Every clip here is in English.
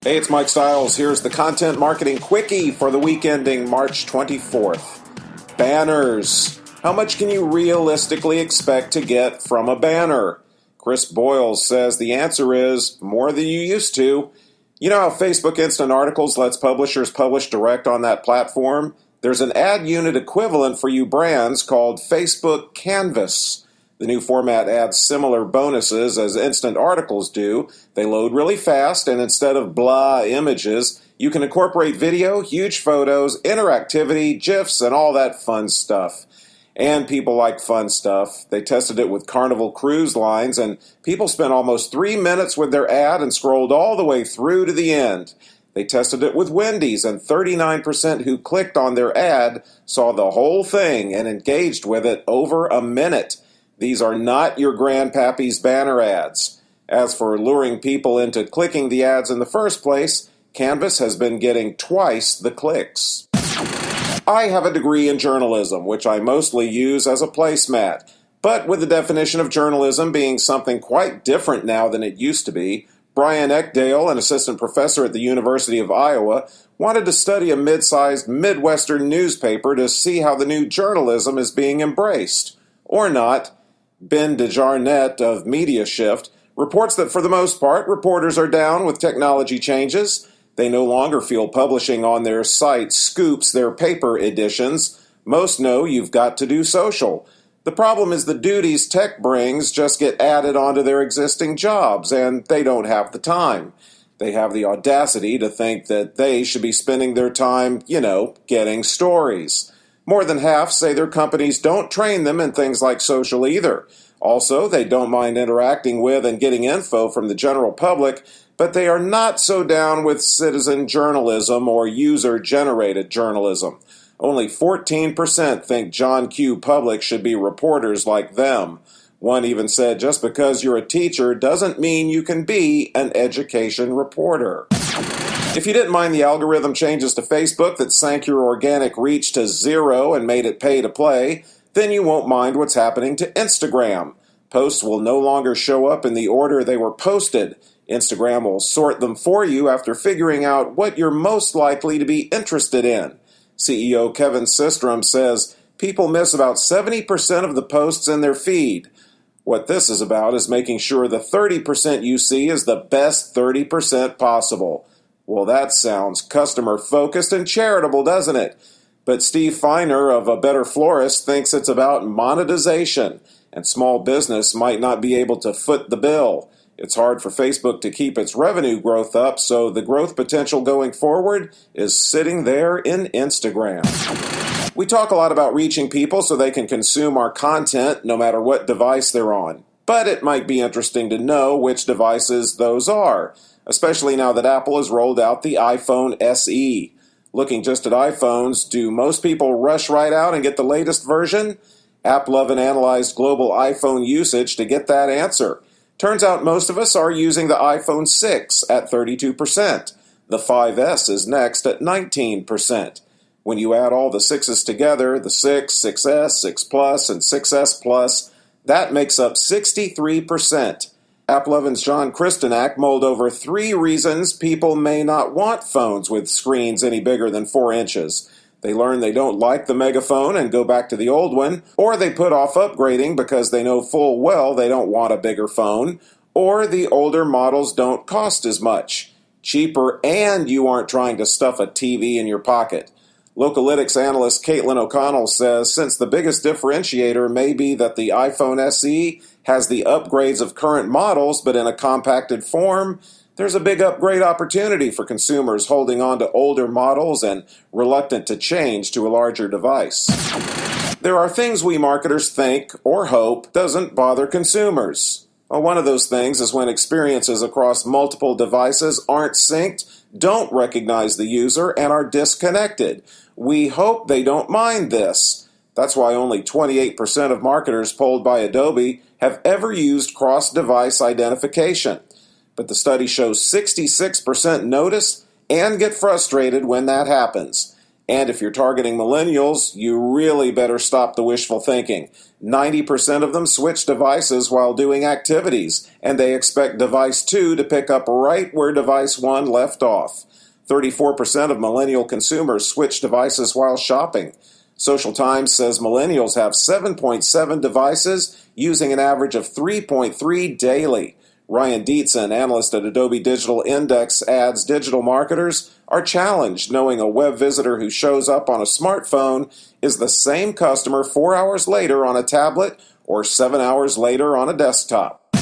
Hey, it's Mike Stiles. Here's the Content Marketing Quickie for the week ending March 24th. Banners. How much can you realistically expect to get from a banner? Chris Boyles says the answer is more than you used to. You know how Facebook Instant Articles lets publishers publish direct on that platform? There's an ad unit equivalent for you brands called Facebook Canvas. The new format adds similar bonuses as Instant Articles do. They load really fast, and instead of blah images, you can incorporate video, huge photos, interactivity, GIFs, and all that fun stuff. And people like fun stuff. They tested it with Carnival Cruise Lines, and people spent almost 3 minutes with their ad and scrolled all the way through to the end. They tested it with Wendy's, and 39% who clicked on their ad saw the whole thing and engaged with it over a minute. These are not your grandpappy's banner ads. As for luring people into clicking the ads in the first place, Canvas has been getting twice the clicks. I have a degree in journalism, which I mostly use as a placemat. But with the definition of journalism being something quite different now than it used to be, Brian Eckdale, an assistant professor at the University of Iowa, wanted to study a mid-sized Midwestern newspaper to see how the new journalism is being embraced. Or not. Ben DeJarnette of Media Shift reports that for the most part, reporters are down with technology changes. They no longer feel publishing on their site scoops their paper editions. Most know you've got to do social. The problem is the duties tech brings just get added onto their existing jobs, and they don't have the time. They have the audacity to think that they should be spending their time, getting stories. More than half say their companies don't train them in things like social either. Also, they don't mind interacting with and getting info from the general public, but they are not so down with citizen journalism or user-generated journalism. Only 14% think John Q. Public should be reporters like them. One even said just because you're a teacher doesn't mean you can be an education reporter. If you didn't mind the algorithm changes to Facebook that sank your organic reach to zero and made it pay to play, then you won't mind what's happening to Instagram. Posts will no longer show up in the order they were posted. Instagram will sort them for you after figuring out what you're most likely to be interested in. CEO Kevin Systrom says people miss about 70% of the posts in their feed. What this is about is making sure the 30% you see is the best 30% possible. Well, that sounds customer-focused and charitable, doesn't it? But Steve Feiner of A Better Florist thinks it's about monetization, and small business might not be able to foot the bill. It's hard for Facebook to keep its revenue growth up, so the growth potential going forward is sitting there in Instagram. We talk a lot about reaching people so they can consume our content no matter what device they're on. But it might be interesting to know which devices those are, especially now that Apple has rolled out the iPhone SE. Looking just at iPhones, do most people rush right out and get the latest version? AppLovin analyzed global iPhone usage to get that answer. Turns out most of us are using the iPhone 6 at 32%. The 5S is next at 19%. When you add all the 6s together, the 6, 6S, 6 Plus, and 6S Plus, that makes up 63%. AppLovin's John Kristonak mulled over 3 reasons people may not want phones with screens any bigger than 4 inches. They learn they don't like the megaphone and go back to the old one, or they put off upgrading because they know full well they don't want a bigger phone, or the older models don't cost as much. Cheaper, and you aren't trying to stuff a TV in your pocket. Localytics analyst Caitlin O'Connell says since the biggest differentiator may be that the iPhone SE has the upgrades of current models but in a compacted form, there's a big upgrade opportunity for consumers holding on to older models and reluctant to change to a larger device. There are things we marketers think or hope doesn't bother consumers. Well, one of those things is when experiences across multiple devices aren't synced, don't recognize the user, and are disconnected. We hope they don't mind this. That's why only 28% of marketers polled by Adobe have ever used cross-device identification. But the study shows 66% notice and get frustrated when that happens. And if you're targeting millennials, you really better stop the wishful thinking. 90% of them switch devices while doing activities, and they expect device 2 to pick up right where device 1 left off. 34% of millennial consumers switch devices while shopping. Social Times says millennials have 7.7 devices, using an average of 3.3 daily. Ryan Dietzen, analyst at Adobe Digital Index, adds digital marketers are challenged knowing a web visitor who shows up on a smartphone is the same customer 4 hours later on a tablet or 7 hours later on a desktop.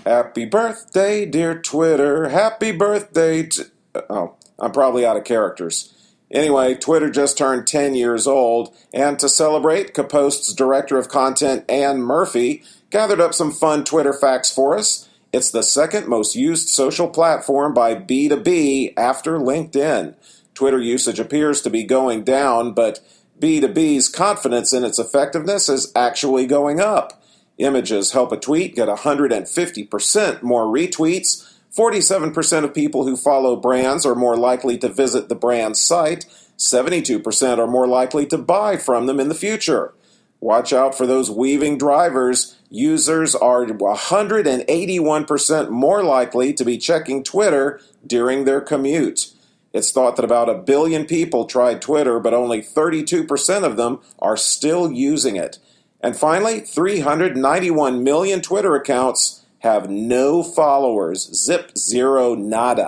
Happy birthday, dear Twitter. Happy birthday to... Oh, I'm probably out of characters. Anyway, Twitter just turned 10 years old, and to celebrate, Kapost's director of content, Ann Murphy, gathered up some fun Twitter facts for us. It's the second most used social platform by B2B after LinkedIn. Twitter usage appears to be going down, but B2B's confidence in its effectiveness is actually going up. Images help a tweet get 150% more retweets. 47% of people who follow brands are more likely to visit the brand's site. 72% are more likely to buy from them in the future. Watch out for those weaving drivers. Users are 181% more likely to be checking Twitter during their commute. It's thought that about 1 billion people tried Twitter, but only 32% of them are still using it. And finally, 391 million Twitter accounts have no followers. Zip, zero, nada.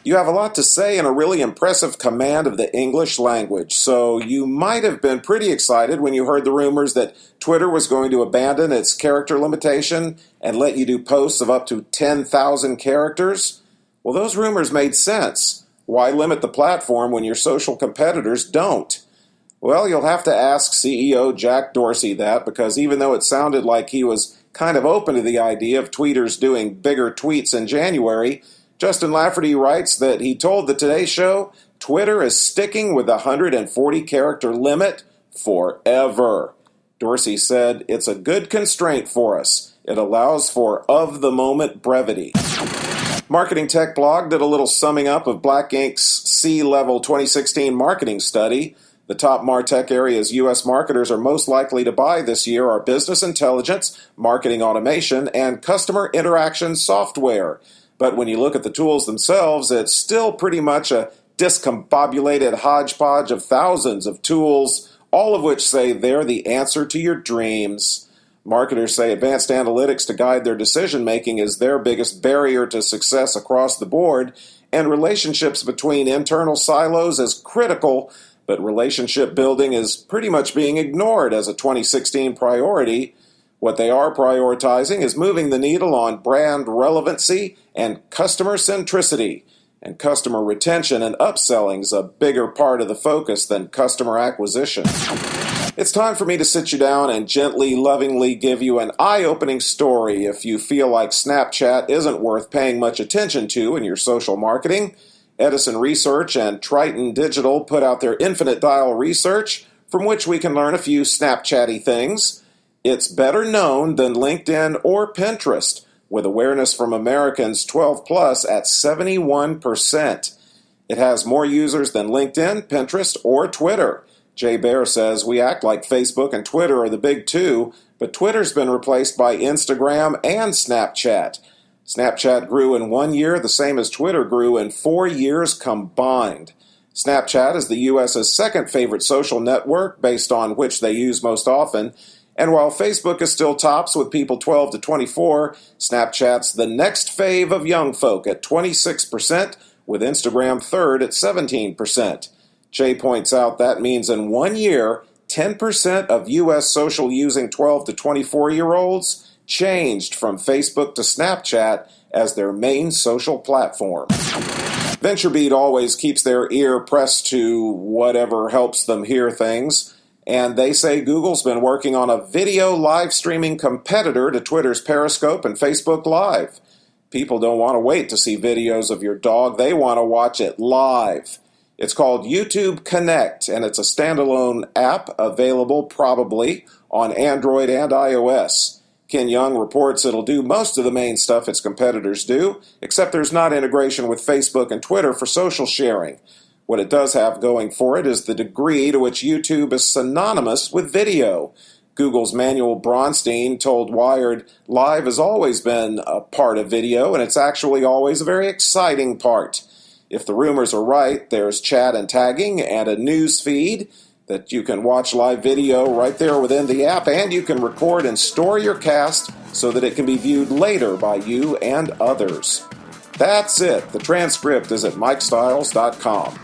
You have a lot to say and a really impressive command of the English language, so you might have been pretty excited when you heard the rumors that Twitter was going to abandon its character limitation and let you do posts of up to 10,000 characters. Well, those rumors made sense. Why limit the platform when your social competitors don't? Well, you'll have to ask CEO Jack Dorsey that, because even though it sounded like he was kind of open to the idea of tweeters doing bigger tweets in January, Justin Lafferty writes that he told the Today Show Twitter is sticking with the 140-character limit forever. Dorsey said, "It's a good constraint for us. It allows for of-the-moment brevity." Marketing Tech Blog did a little summing up of Black Ink's C-Level 2016 marketing study. The top MarTech areas U.S. marketers are most likely to buy this year are business intelligence, marketing automation, and customer interaction software. But when you look at the tools themselves, it's still pretty much a discombobulated hodgepodge of thousands of tools, all of which say they're the answer to your dreams. Marketers say advanced analytics to guide their decision-making is their biggest barrier to success across the board, and relationships between internal silos is critical, but relationship building is pretty much being ignored as a 2016 priority. What they are prioritizing is moving the needle on brand relevancy and customer centricity. And customer retention and upselling is a bigger part of the focus than customer acquisition. It's time for me to sit you down and gently, lovingly give you an eye-opening story if you feel like Snapchat isn't worth paying much attention to in your social marketing. Edison Research and Triton Digital put out their Infinite Dial research, from which we can learn a few Snapchatty things. It's better known than LinkedIn or Pinterest, with awareness from Americans 12 plus at 71%. It has more users than LinkedIn, Pinterest, or Twitter. Jay Baer says, "We act like Facebook and Twitter are the big two, but Twitter's been replaced by Instagram and Snapchat. Snapchat grew in 1 year the same as Twitter grew in 4 years combined." Snapchat is the U.S.'s second favorite social network based on which they use most often. And while Facebook is still tops with people 12 to 24, Snapchat's the next fave of young folk at 26%, with Instagram third at 17%. Jay points out that means in 1 year, 10% of U.S. social using 12 to 24-year-olds changed from Facebook to Snapchat as their main social platform. VentureBeat always keeps their ear pressed to whatever helps them hear things. And they say Google's been working on a video live streaming competitor to Twitter's Periscope and Facebook Live. People don't want to wait to see videos of your dog. They want to watch it live. It's called YouTube Connect, and it's a standalone app available probably on Android and iOS. Ken Young reports it'll do most of the main stuff its competitors do, except there's not integration with Facebook and Twitter for social sharing. What it does have going for it is the degree to which YouTube is synonymous with video. Google's Manuel Bronstein told Wired, "Live has always been a part of video, and it's actually always a very exciting part. If the rumors are right, there's chat and tagging and a news feed that you can watch live video right there within the app, and you can record and store your cast so that it can be viewed later by you and others." That's it. The transcript is at MikeStiles.com.